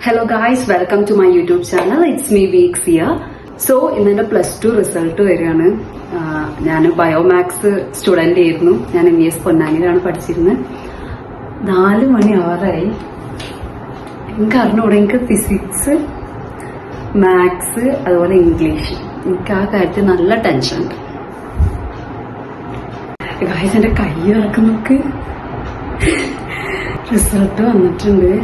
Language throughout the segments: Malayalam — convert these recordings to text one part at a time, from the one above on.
Hello guys, welcome to my YouTube channel. It's me വീക്സിയ. സോ ഇന്നെന്റെ +2 റിസൾട്ട് വരികയാണ്. ഞാൻ ബയോമാക്സ് സ്റ്റുഡന്റ് ആയിരുന്നു. ഞാൻ MES പൊന്നാനിയിലാണ് പഠിച്ചിരുന്നത്. 4 മണി ആവാറായി. എനിക്ക് അറിഞ്ഞൂടെ, എനിക്ക് ഫിസിക്സ്, മാത്സ്, അതുപോലെ ഇംഗ്ലീഷ്, എനിക്ക് ആ കാര്യത്തിൽ നല്ല ടെൻഷൻ ഉണ്ട്. ഗായ്സ്, എന്റെ കൈ ഇറക്കും നോക്ക്. റിസൾട്ട് വന്നിട്ടുണ്ട്.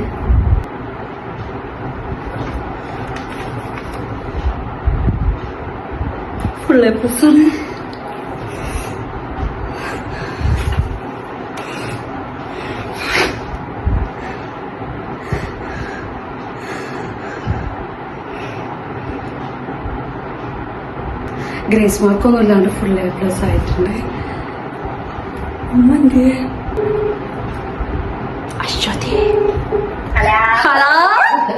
ഫുൾ എ പ്ലസ് ആണ്. ഗ്രേസ് മാർക്കൊന്നും ഇല്ലാണ്ട് ഫുൾ എ പ്ലസ് ആയിട്ടുണ്ട്. അമ്മന്റെ അശ്വതി. ഹലോ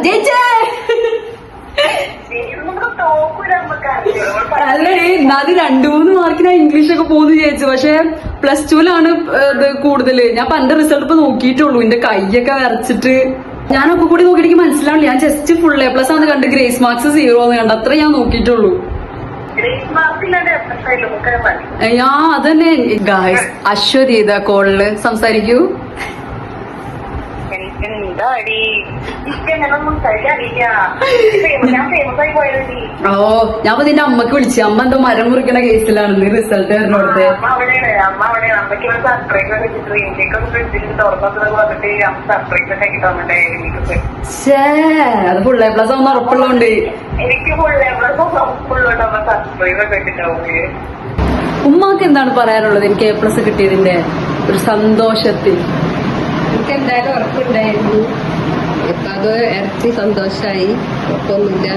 ചേച്ചി. അല്ലേ, അത് 2-3 മാർക്കിനാ ഇംഗ്ലീഷൊക്കെ പോകുന്നു ചേച്ചി. പക്ഷെ +2ലാണ് ഇത് കൂടുതല്. ഞാൻ പണ്ട് റിസൾട്ട് ഇപ്പൊ നോക്കിയിട്ടുള്ളൂ. എന്റെ കൈയൊക്കെ വരച്ചിട്ട് ഞാനൊക്കെ കൂടി നോക്കിയിട്ട് മനസ്സിലാവില്ല. ഞാൻ ജസ്റ്റ് ഫുൾ എ പ്ലസ് ആണെന്ന് കണ്ട്, ഗ്രേസ് മാർക്സ് 0 എന്ന് കണ്ട്, അത്ര ഞാൻ നോക്കിയിട്ടുള്ളൂ. അതന്നെ ഗായ്സ്. അശ്വതി ഇതാ കോളില്. സംസാരിക്കൂ. ഓ, ഞാൻ നിന്റെ അമ്മക്ക് വിളിച്ചു. അമ്മ എന്തോ മരം മുറിക്കണ കേസിലാണ് റിസൾട്ട് വരുന്നോടത്ത്. അത് ഫുൾ എ പ്ലസ് ആവുന്ന ഉറപ്പുള്ളതുകൊണ്ട്. ഉമ്മാക്ക് എന്താണ് പറയാനുള്ളത് എനിക്ക് A+ കിട്ടിയതിന്റെ ഒരു സന്തോഷത്തിൽ? എനിക്ക് എന്തായാലും ഉറപ്പുണ്ടായിരുന്നു. ഇപ്പൊ അത് ഇരട്ടി സന്തോഷമായി. ഉറപ്പൊന്നുമില്ല.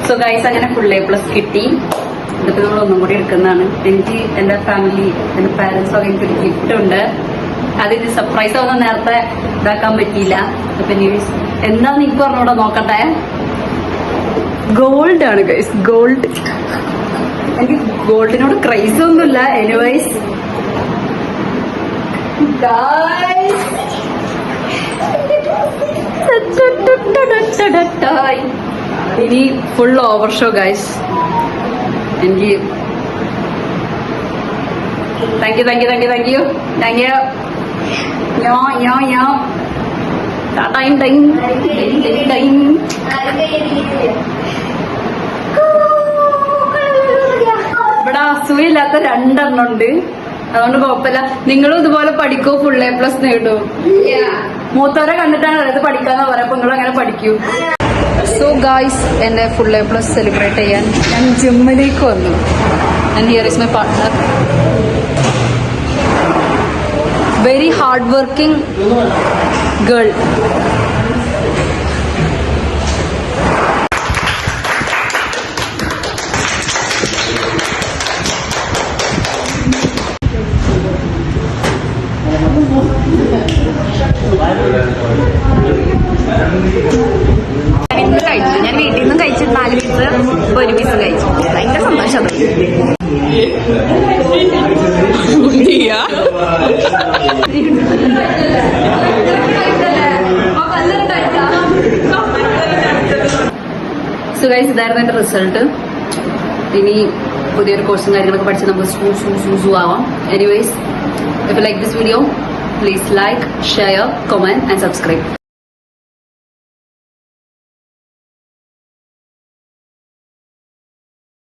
സോ ഗൈസ്, അങ്ങനെ ഫുൾ A+ കിട്ടി. ഇതിപ്പോ നമ്മൾ ഒന്നും കൂടി എടുക്കുന്നതാണ്. എനിക്ക് എന്റെ ഫാമിലി, എന്റെ പാരന്റ്സ് ഒക്കെ എനിക്കൊരു ഗിഫ്റ്റ് ഉണ്ട്. അതിന് സർപ്രൈസ് ആവുന്ന നേരത്തെ ഇതാക്കാൻ പറ്റിയില്ല. അപ്പൊ ന്യൂസ് എന്താന്ന് എനിക്ക് പറഞ്ഞോടെ നോക്കട്ടെ. ഗോൾഡ് ആണ് ഗൈസ്, ഗോൾഡ്. എനിക്ക് ഗോൾഡിനോട് ക്രൈസ് ഒന്നുമില്ല. എനിവൈസ് ഇനി ഫുൾ ഓവർ ഷോ ഗൈസ്. എനിക്ക് താങ്ക് യു. ഇവിടെ അസൂയില്ലാത്ത 2 ഉണ്ട്. അതുകൊണ്ട് കുഴപ്പമില്ല. നിങ്ങളും ഇതുപോലെ പഠിക്കൂ, ഫുൾ A+ നേടൂ. മൂത്തവരെ കണ്ടിട്ടാണ് അത് പഠിക്കാന്ന് പറയാം. അപ്പൊ നിങ്ങളും അങ്ങനെ പഠിക്കൂ. സോ ഗായ്സ്, എന്റെ ഫുൾ A+ സെലിബ്രേറ്റ് ചെയ്യാൻ ഞാൻ ജിമ്മിലേക്ക് വന്നു. And here is my partner. Very hard working girl. ഞാൻ കഴിച്ചു. ഞാൻ വീട്ടിൽ നിന്നും കഴിച്ചു 4 പീസ്, 1 പീസ് കഴിച്ചു. ഭയങ്കര സന്തോഷം. സോ ഗൈസ്, ഇതായിരുന്നു എന്റെ റിസൾട്ട്. ഇനി പുതിയൊരു കോഴ്സും കാര്യങ്ങളൊക്കെ പഠിച്ച് നമുക്ക് സൂ ആവാം. Anyways, if you like this video, please like, share, comment and subscribe.